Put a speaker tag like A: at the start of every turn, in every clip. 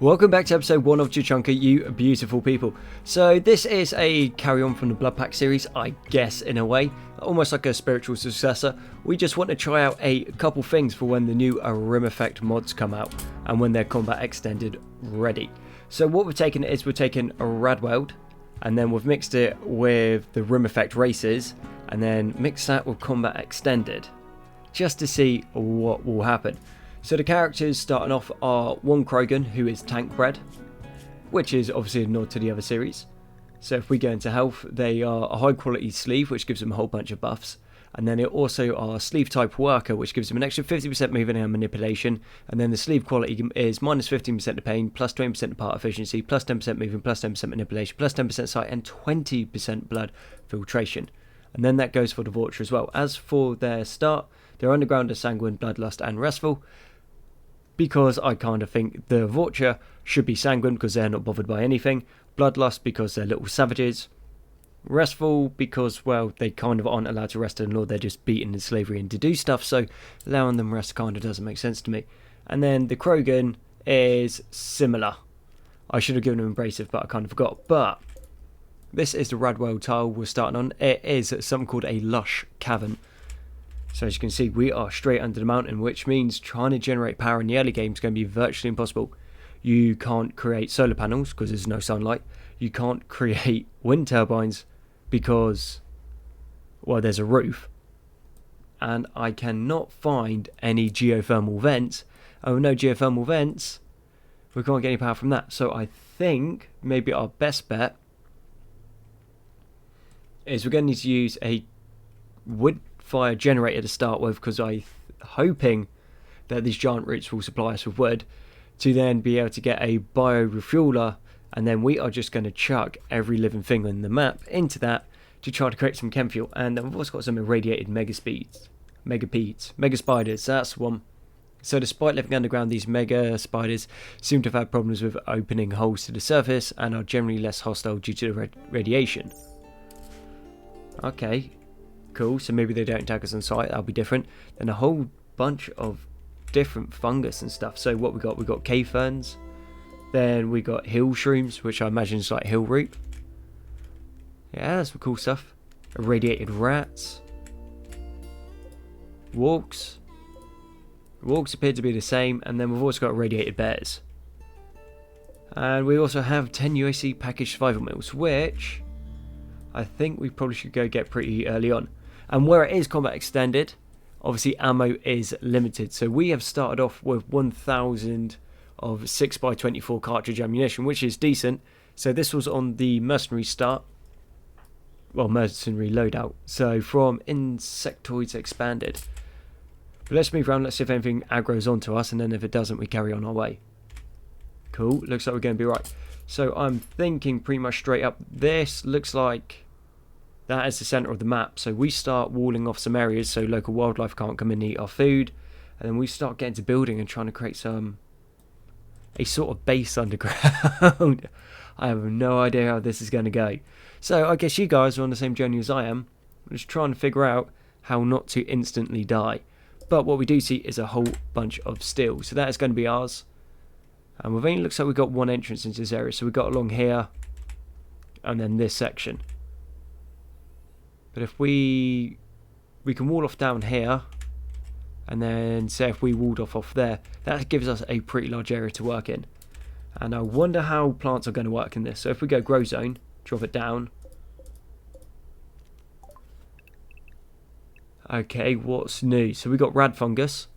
A: Welcome back to episode 1 of Tuchanka, you beautiful people. So this is a carry on from the Blood Pack series, I guess, in a way. Almost like a spiritual successor. We just want to try out a couple things for when the new Rimeffect mods come out and when they're combat extended ready. So what we've taken is we've taken a Rimworld and then we've mixed it with the Rimeffect races and then mixed that with combat extended just to see what will happen. So the characters starting off are one Krogan, who is tank bred, which is obviously a nod to the other series. So if we go into health, they are a high quality sleeve, which gives them a whole bunch of buffs. And then it also are sleeve type worker, which gives them an extra 50% movement and manipulation. And then the sleeve quality is minus 15% to pain, plus 20% to part efficiency, plus 10% movement, plus 10% manipulation, plus 10% sight, and 20% blood filtration. And then that goes for the Vulture as well. As for their start, they're underground, sanguine, bloodlust, and restful. Because I kind of think the Vulture should be sanguine because they're not bothered by anything. Bloodlust because they're little savages. Restful because, well, they kind of aren't allowed to rest in law. They're just beaten in slavery and to do stuff. So allowing them rest kind of doesn't make sense to me. And then the Krogan is similar. I should have given them abrasive, but I kind of forgot. But this is the Rimworld tile we're starting on. It is something called a lush cavern. So as you can see, we are straight under the mountain, which means trying to generate power in the early game is going to be virtually impossible. You can't create solar panels because there's no sunlight. You can't create wind turbines because, well, there's a roof. And I cannot find any geothermal vents. And with no geothermal vents, we can't get any power from that. So I think maybe our best bet is we're going to need to use a wood fire generator to start with, because I'm hoping that these giant roots will supply us with wood to then be able to get a bio refueler, and then we are just going to chuck every living thing on the map into that to try to create some chem fuel. And we've also got some irradiated mega spiders, that's one. So despite living underground, these mega spiders seem to have had problems with opening holes to the surface and are generally less hostile due to the radiation. Okay, cool, so maybe they don't attack us on sight, that'll be different. Then a whole bunch of different fungus and stuff. So what we got cave ferns, then we got hill shrooms, which I imagine is like hill root. Yeah, that's some cool stuff. Irradiated rats. Walks appear to be the same, and then we've also got irradiated bears. And we also have 10 UAC packaged survival meals, which I think we probably should go get pretty early on. And where it is combat extended, obviously ammo is limited. So we have started off with 1,000 of 6x24 cartridge ammunition, which is decent. So this was on the mercenary start. Well, mercenary loadout. So from insectoids expanded. But let's move around, let's see if anything aggro's onto us, and then if it doesn't, we carry on our way. Cool, looks like we're going to be right. So I'm thinking pretty much straight up. This looks like that is the centre of the map. So we start walling off some areas so local wildlife can't come and eat our food. And then we start getting to building and trying to create a sort of base underground. I have no idea how this is going to go. So I guess you guys are on the same journey as I am. I'm just trying to figure out how not to instantly die. But what we do see is a whole bunch of steel. So that is going to be ours. And we've only looks like we've got one entrance into this area. So we've got along here and then this section. But if we can wall off down here, and then say if we walled off there, that gives us a pretty large area to work in. And I wonder how plants are going to work in this. So if we go grow zone, drop it down. Okay, what's new? So we got rad fungus.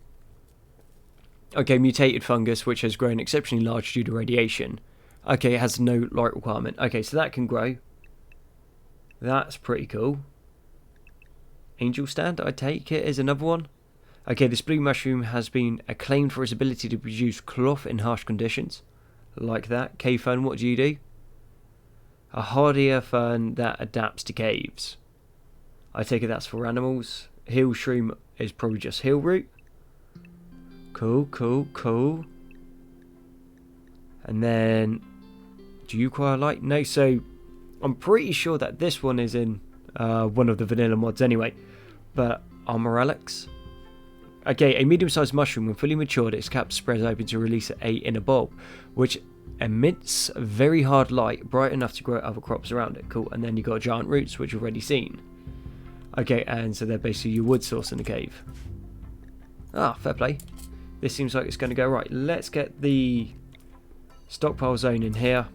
A: Okay, mutated fungus, which has grown exceptionally large due to radiation. Okay, it has no light requirement. Okay, so that can grow. That's pretty cool. Angel stand, I take it, is another one. Okay, this blue mushroom has been acclaimed for its ability to produce cloth in harsh conditions. Like that. Cave fern, what do you do? A hardier fern that adapts to caves. I take it that's for animals. Hill shroom is probably just hill root. Cool. And then, do you require light? No, so I'm pretty sure that this one is in one of the vanilla mods anyway. But armor relics. Okay, a medium-sized mushroom, when fully matured, its cap spreads open to release a inner bulb, which emits very hard light, bright enough to grow other crops around it. Cool. And then you got giant roots, which you've already seen. Okay, and so they're basically your wood source in the cave. Ah, fair play. This seems like it's going to go right. Let's get the stockpile zone in here.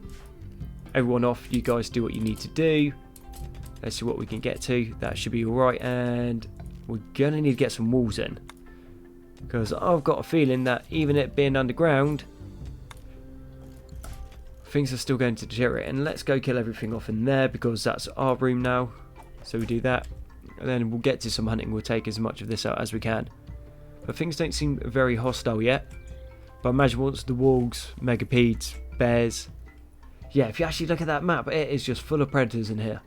A: Everyone off. You guys do what you need to do. Let's see what we can get to. That should be alright. And we're going to need to get some walls in. Because I've got a feeling that even it being underground, things are still going to deteriorate. And let's go kill everything off in there, because that's our room now. So we do that. And then we'll get to some hunting. We'll take as much of this out as we can. But things don't seem very hostile yet. But imagine once the wolves, megapedes, bears. Yeah, if you actually look at that map, it is just full of predators in here.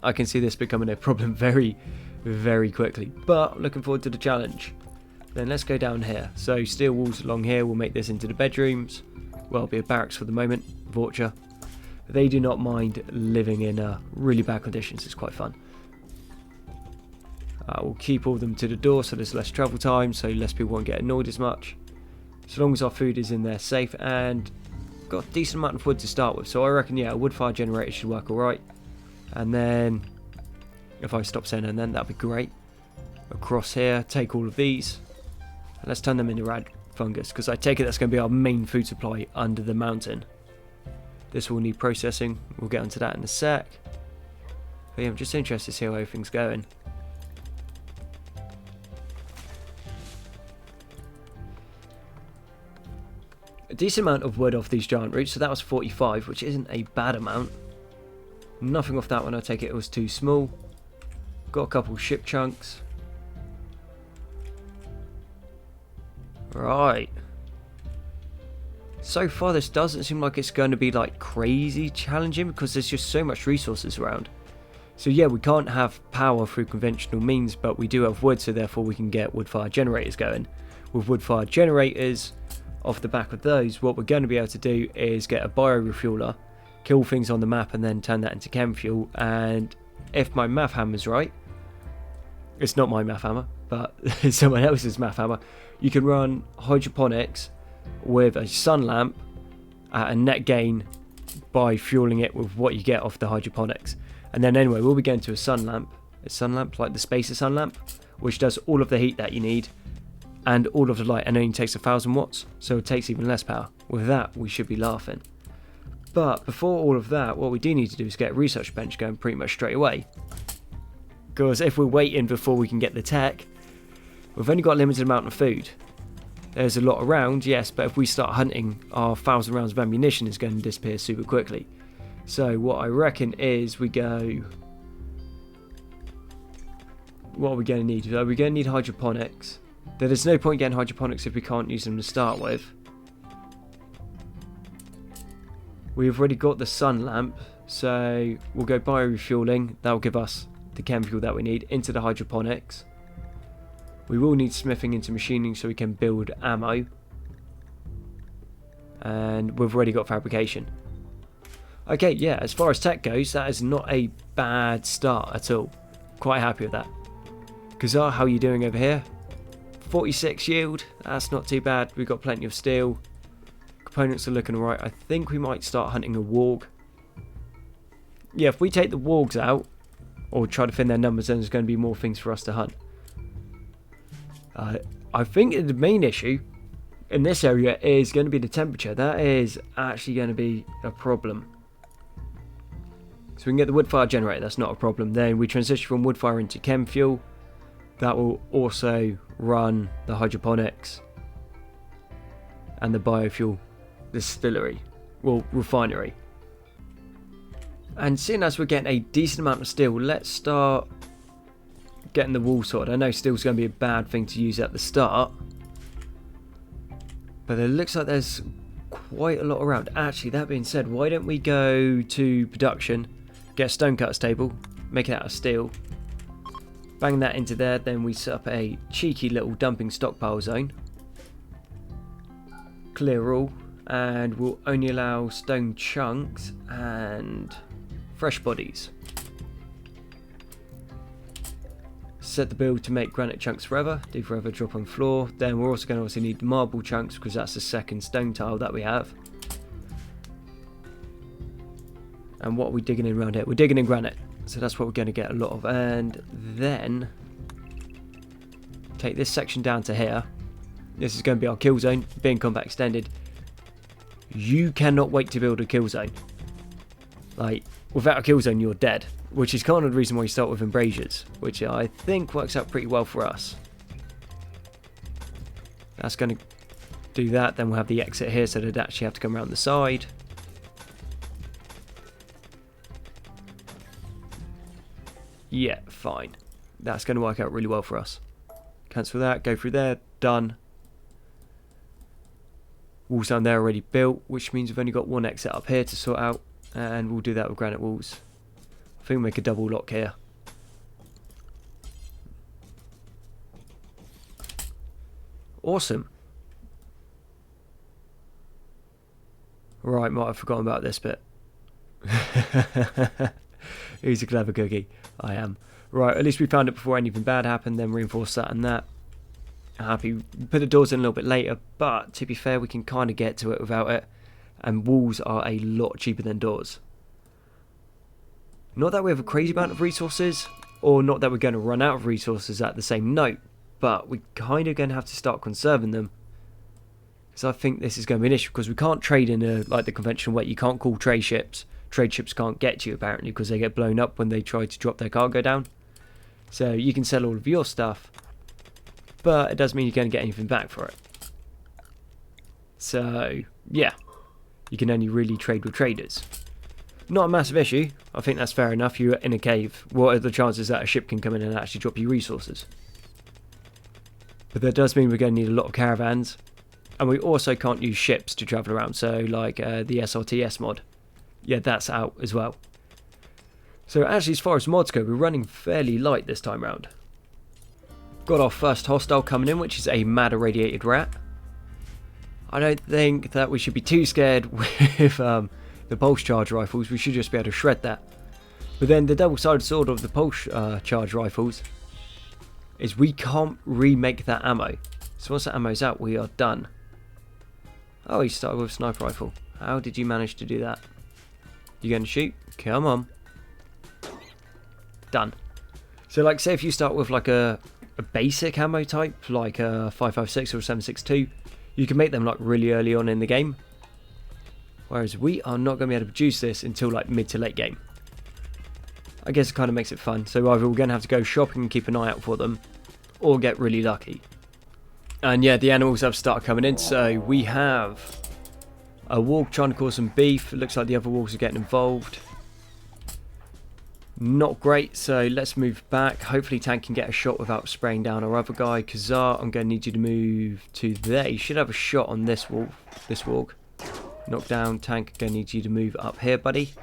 A: I can see this becoming a problem very, very quickly. But looking forward to the challenge. Then let's go down here. So steel walls along here will make this into the bedrooms. Well, it'll be a barracks for the moment. Vorcha. They do not mind living in really bad conditions. It's quite fun. We'll keep all of them to the door so there's less travel time, so less people won't get annoyed as much. So long as our food is in there safe, and got a decent amount of wood to start with. So I reckon, yeah, a wood fire generator should work alright. And then, if I stop saying and then, that'd be great. Across here, take all of these. And let's turn them into rad fungus, because I take it that's going to be our main food supply under the mountain. This will need processing. We'll get onto that in a sec. But yeah, I'm just interested to see how everything's going. A decent amount of wood off these giant roots, so that was 45, which isn't a bad amount. Nothing off that one, I take it was too small. Got a couple ship chunks. Right. So far this doesn't seem like it's going to be like crazy challenging, because there's just so much resources around. So yeah, we can't have power through conventional means, but we do have wood, so therefore we can get wood fire generators going. With wood fire generators, off the back of those, what we're going to be able to do is get a bio-refueler, kill things on the map, and then turn that into chem fuel. And if my math hammer's right, it's not my math hammer, but someone else's math hammer, you can run hydroponics with a sun lamp at a net gain by fueling it with what you get off the hydroponics. And then anyway, we'll be going to a sun lamp like the spacer sun lamp, which does all of the heat that you need and all of the light, and only takes 1000 watts, so it takes even less power. With that, we should be laughing. But before all of that, what we do need to do is get a research bench going pretty much straight away. Because if we're waiting before we can get the tech, we've only got a limited amount of food. There's a lot around, yes, but if we start hunting, our 1000 rounds of ammunition is going to disappear super quickly. So what I reckon is we go... What are we going to need? We're going to need hydroponics. There's no point getting hydroponics if we can't use them to start with. We've already got the sun lamp, so we'll go bio-refueling. That'll give us the chem fuel that we need into the hydroponics. We will need smithing into machining so we can build ammo. And we've already got fabrication. Okay, yeah, as far as tech goes, that is not a bad start at all. Quite happy with that. Kazar, how are you doing over here? 46 yield, that's not too bad. We've got plenty of steel. Components are looking alright. I think we might start hunting a warg. Yeah, if we take the wargs out, or try to thin their numbers, then there's going to be more things for us to hunt. I think the main issue in this area is going to be the temperature. That is actually going to be a problem. So we can get the wood fire generator, that's not a problem. Then we transition from wood fire into chem fuel. That will also run the hydroponics and the biofuel distillery, well, refinery. And seeing as we're getting a decent amount of steel, let's start getting the wool sorted. I know steel's going to be a bad thing to use at the start, but it looks like there's quite a lot around. Actually, that being said, why don't we go to production, get a stonecutters table, make it out of steel, bang that into there, then we set up a cheeky little dumping stockpile zone, clear all, and we'll only allow stone chunks and fresh bodies. set the build to make granite chunks forever. Do forever, drop on floor. Then we're also going to obviously need marble chunks because that's the second stone tile that we have. And what are we digging in around here? We're digging in granite. So that's what we're going to get a lot of. And then take this section down to here. This is going to be our kill zone, being combat extended. You cannot wait to build a kill zone. Like, without a kill zone, you're dead. Which is kind of the reason why you start with embrasures, which I think works out pretty well for us. That's going to do that. Then we'll have the exit here, so they'd actually have to come around the side. Yeah, fine. That's going to work out really well for us. Cancel that, go through there, done. Walls down there already built, which means we've only got one exit up here to sort out. And we'll do that with granite walls. I think we'll make a double lock here. Awesome. Right, might have forgotten about this bit. Who's a clever cookie? I am. Right, at least we found it before anything bad happened, then reinforce that and that. Happy. Put the doors in a little bit later, but to be fair, we can kind of get to it without it. And walls are a lot cheaper than doors. Not that we have a crazy amount of resources, or not that we're going to run out of resources at the same note, but we're kind of going to have to start conserving them. Because I think this is going to be an issue, because we can't trade in like the conventional way. You can't call trade ships. Trade ships can't get to you, apparently, because they get blown up when they try to drop their cargo down. So you can sell all of your stuff, but it doesn't mean you're going to get anything back for it. So, yeah. You can only really trade with traders. Not a massive issue. I think that's fair enough. You're in a cave. What are the chances that a ship can come in and actually drop you resources? But that does mean we're going to need a lot of caravans. And we also can't use ships to travel around. So like the SRTS mod. Yeah, that's out as well. So actually, as far as mods go, we're running fairly light this time round. Got our first hostile coming in, which is a mad irradiated rat. I don't think that we should be too scared with the pulse charge rifles. We should just be able to shred that. But then the double-sided sword of the pulse charge rifles is we can't remake that ammo. So once that ammo's out, we are done. Oh, he started with a sniper rifle. How did you manage to do that? You going to shoot? Come on. Done. So like, say if you start with like a basic ammo type, like a 5.56 or a 7.62, you can make them like really early on in the game. Whereas we are not going to be able to produce this until like mid to late game. I guess it kind of makes it fun. So either we're going to have to go shopping and keep an eye out for them, or get really lucky. And yeah, the animals have started coming in. So we have a warg trying to cause some beef. It looks like the other wargs are getting involved. Not great, so let's move back. Hopefully Tank can get a shot without spraying down our other guy. Kazar, I'm going to need you to move to there. You should have a shot on this wall, this warg. Knock down. Tank, I'm going to need you to move up here, buddy.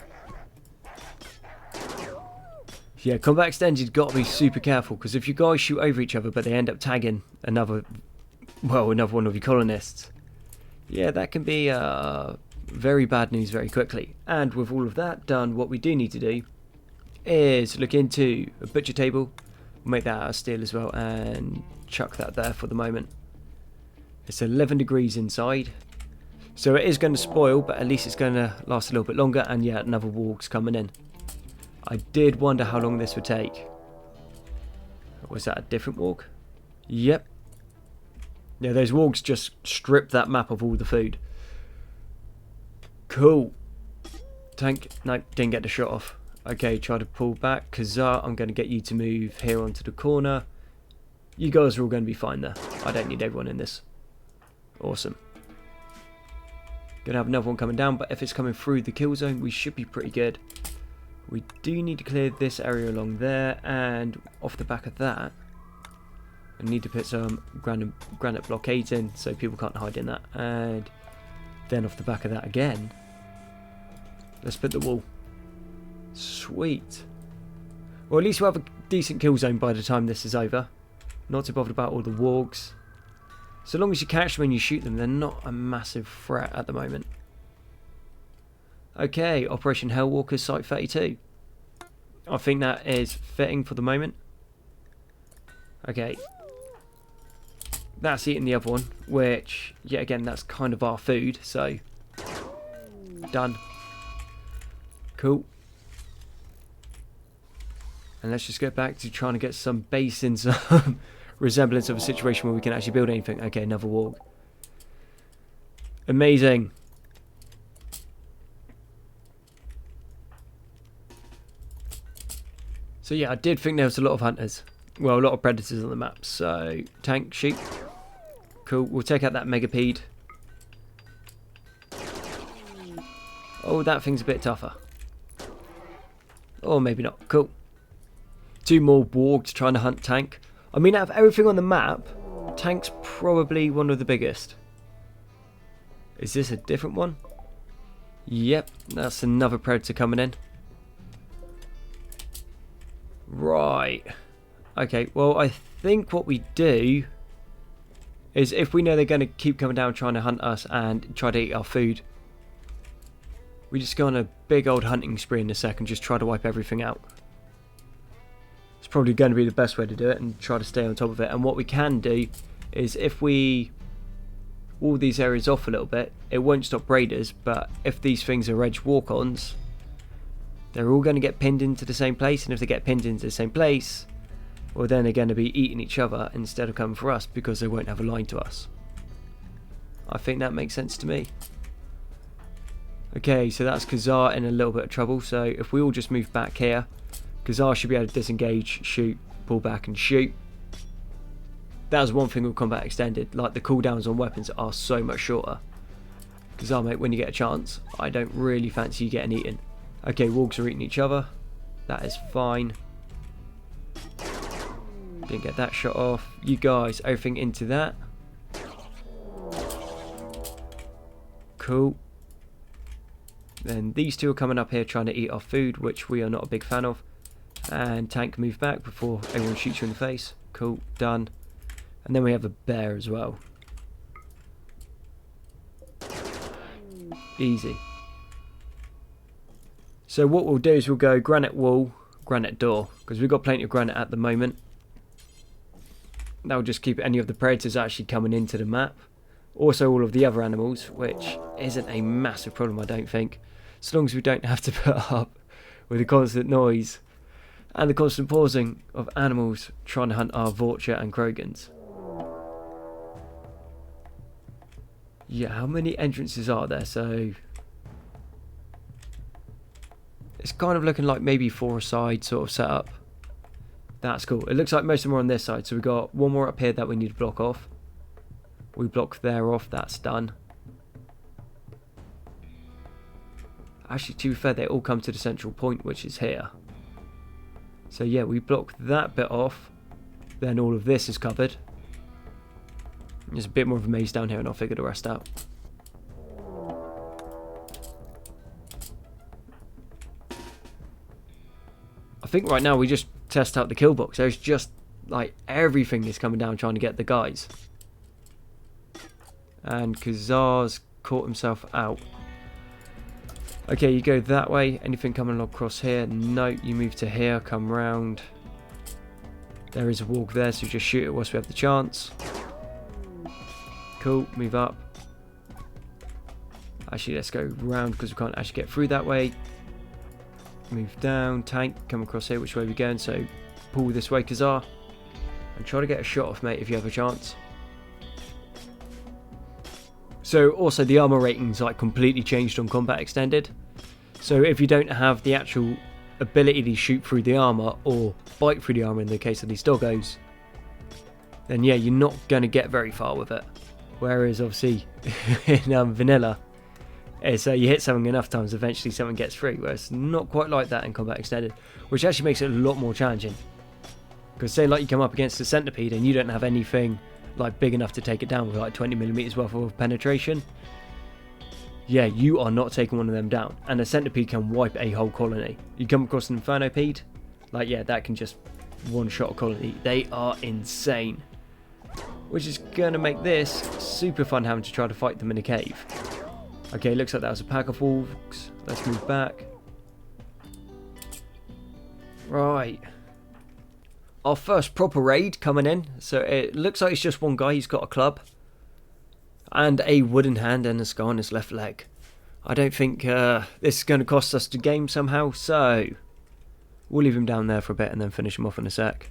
A: Yeah, combat extended, you've got to be super careful, because if you guys shoot over each other but they end up tagging another one of your colonists, yeah, that can be very bad news very quickly. And with all of that done, what we do need to do is look into a butcher table, make that out of steel as well, and chuck that there for the moment. It's 11 degrees inside, so it is going to spoil, but at least it's going to last a little bit longer. And yeah, another warg's coming in. I did wonder how long this would take. Was that a different warg? Yep. Yeah, those wargs just stripped that map of all the food. Cool. Tank, no, didn't get the shot off. Okay, try to pull back. Kazar, I'm going to get you to move here onto the corner. You guys are all going to be fine there. I don't need everyone in this. Awesome. Going to have another one coming down, but if it's coming through the kill zone, we should be pretty good. We do need to clear this area along there, and off the back of that, I need to put some granite blockades in so people can't hide in that. And then off the back of that again, let's put the wall. Sweet. Well, at least we'll have a decent kill zone by the time this is over. Not too bothered about all the wargs. So long as you catch them and you shoot them, they're not a massive threat at the moment. Okay, Operation Hellwalker Site 32. I think that is fitting for the moment. Okay. That's eating the other one, which, yeah, again, that's kind of our food, so done. Cool. And let's just get back to trying to get some base in some resemblance of a situation where we can actually build anything. Okay, another wall. Amazing. So yeah, I did think there was a lot of hunters. Well, a lot of predators on the map. So, tank, sheep. Cool, we'll take out that megapede. Oh, that thing's a bit tougher. Or maybe not. Cool. 2 more wargs trying to hunt tank. I mean, out of everything on the map, tank's probably one of the biggest. Is this a different one? Yep, that's another predator coming in. Right. Okay, well, I think what we do is if we know they're going to keep coming down trying to hunt us and try to eat our food, we just go on a big old hunting spree in a second, just try to wipe everything out. It's probably going to be the best way to do it and try to stay on top of it. And what we can do is if we wall these areas off a little bit, it won't stop raiders, but if these things are edge walk-ons, they're all going to get pinned into the same place, and if they get pinned into the same place, well, then they're going to be eating each other instead of coming for us because they won't have a line to us. I think that makes sense to me. Okay, so that's Khazar in a little bit of trouble. So if we all just move back here, Khazar should be able to disengage, shoot, pull back and shoot. That was one thing with combat extended. Like, the cooldowns on weapons are so much shorter. Khazar, mate, when you get a chance, I don't really fancy you getting eaten. Okay, wargs are eating each other. That is fine. Didn't get that shot off. You guys, everything into that. Cool. Then these two are coming up here trying to eat our food, which we are not a big fan of. And tank, move back before everyone shoots you in the face. Cool, done. And then we have a bear as well. Easy. So what we'll do is we'll go granite wall, granite door, because we've got plenty of granite at the moment. That will just keep any of the predators actually coming into the map. Also all of the other animals, which isn't a massive problem, I don't think. As long as we don't have to put up with the constant noise and the constant pausing of animals trying to hunt our Vorcha and Krogans. Yeah, how many entrances are there? So it's kind of looking like maybe 4 side sort of setup. That's cool. It looks like most of them are on this side. So we've got one more up here that we need to block off. We block there off. That's done. Actually, to be fair, they all come to the central point, which is here. So yeah, we block that bit off. Then all of this is covered. There's a bit more of a maze down here, and I'll figure the rest out. I think right now we just test out the kill box. There's just like everything is coming down trying to get the guys. And Khazar's caught himself out. Okay, you go that way. Anything coming across here? No, you move to here, come round. There is a walk there, so just shoot it whilst we have the chance. Cool, move up. Actually, let's go round because we can't actually get through that way. Move down, tank, come across here, which way we're going, so pull this way, Khazar. And try to get a shot off, mate, if you have a chance. So also the armor rating's like completely changed on combat extended. So if you don't have the actual ability to shoot through the armor or bite through the armor in the case of these doggos, then yeah, you're not going to get very far with it. Whereas obviously in vanilla, it's you hit something enough times, eventually something gets through. Whereas it's not quite like that in combat extended, which actually makes it a lot more challenging. Because say like you come up against a centipede and you don't have anything like big enough to take it down with like 20mm worth of penetration, yeah, you are not taking one of them down. And a centipede can wipe a whole colony. You come across an infernopede, like yeah, that can just one-shot a colony. They are insane. Which is going to make this super fun having to try to fight them in a cave. Okay, looks like that was a pack of wolves. Let's move back. Right. our first proper raid coming in. So it looks like it's just one guy. He's got a club and a wooden hand and a scar on his left leg. I don't think this is going to cost us the game somehow, so we'll leave him down there for a bit and then finish him off in a sec.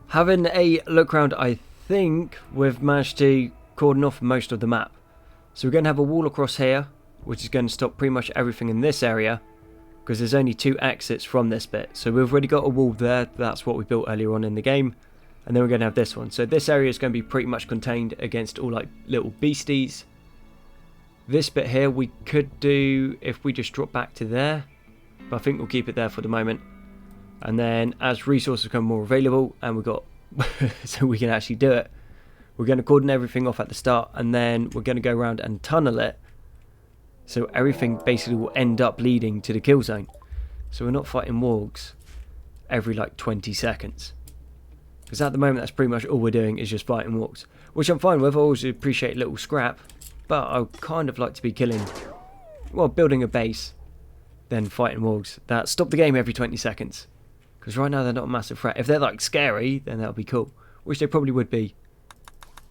A: Having a look around, I think we've managed to cordon off most of the map. So we're going to have a wall across here, which is going to stop pretty much everything in this area, because there's only 2 exits from this bit. So we've already got a wall there. That's what we built earlier on in the game. And then we're going to have this one. So this area is going to be pretty much contained against all like little beasties. This bit here we could do if we just drop back to there. But I think we'll keep it there for the moment. And then as resources become more available and we've got so we can actually do it, we're going to cordon everything off at the start, and then we're going to go around and tunnel it. So everything basically will end up leading to the kill zone. So we're not fighting wargs every like 20 seconds. Because at the moment that's pretty much all we're doing is just fighting wargs. Which I'm fine with. I always appreciate a little scrap. But I kind of like to be killing, well, building a base, then fighting wargs that stop the game every 20 seconds. Because right now they're not a massive threat. If they're like scary, then that would be cool. Which they probably would be.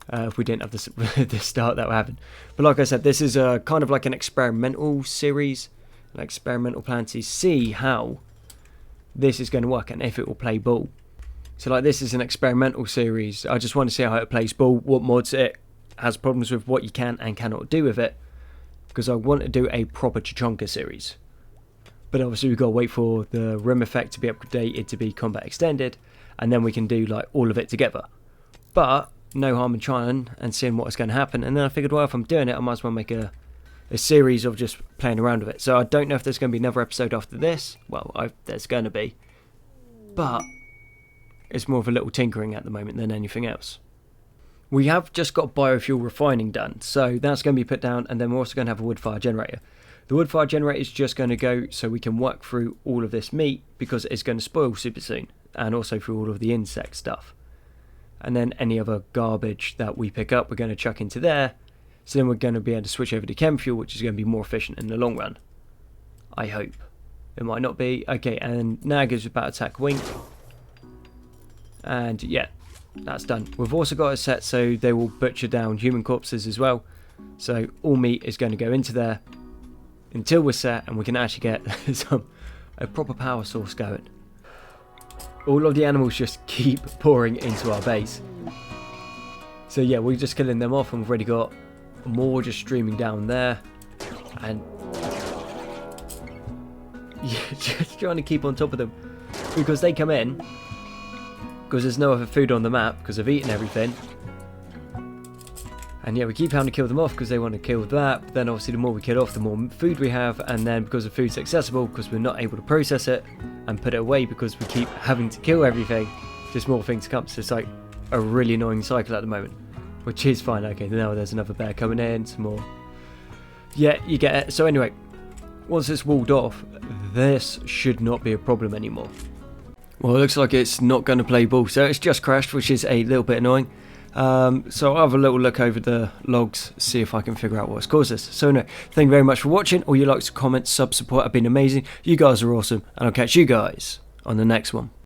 A: If we didn't have the start that we're having. But like I said, this is a kind of like an experimental series, an experimental plan to see how this is going to work and if it will play ball. So like this is an experimental series. I just want to see how it plays ball, what mods it has problems with, what you can and cannot do with it, because I want to do a proper Tuchanka series. But obviously we've got to wait for the Rimeffect to be updated to be combat extended, and then we can do like all of it together. But no harm in trying and seeing what is going to happen. And then I figured, well, if I'm doing it, I might as well make a series of just playing around with it. So I don't know if there's going to be another episode after this. Well, there's going to be, but it's more of a little tinkering at the moment than anything else. We have just got biofuel refining done, so that's going to be put down, and then we're also going to have a wood fire generator. The wood fire generator is just going to go so we can work through all of this meat, because it's going to spoil super soon, and also through all of the insect stuff. And then any other garbage that we pick up, we're going to chuck into there, so then we're going to be able to switch over to chem fuel, which is going to be more efficient in the long run. I hope. It might not be. Okay, and Nag is about to attack Wink. And yeah, that's done. We've also got it set so they will butcher down human corpses as well. So all meat is going to go into there until we're set and we can actually get a proper power source going. All of the animals just keep pouring into our base. So yeah, we're just killing them off, and we've already got more just streaming down there. And yeah, just trying to keep on top of them, because they come in, because there's no other food on the map, because I've eaten everything. And yeah, we keep having to kill them off because they want to kill that. But then obviously the more we kill off, the more food we have. And then because the food's accessible, because we're not able to process it and put it away because we keep having to kill everything, just more things come. So it's like a really annoying cycle at the moment, which is fine. Okay, now there's another bear coming in, some more. Yeah, you get it. So anyway, once it's walled off, this should not be a problem anymore. Well, it looks like it's not going to play ball, so it's just crashed, which is a little bit annoying. So I'll have a little look over the logs, see if I can figure out what's caused this. So no, thank you very much for watching. All your likes, comments, sub support have been amazing. You guys are awesome, and I'll catch you guys on the next one.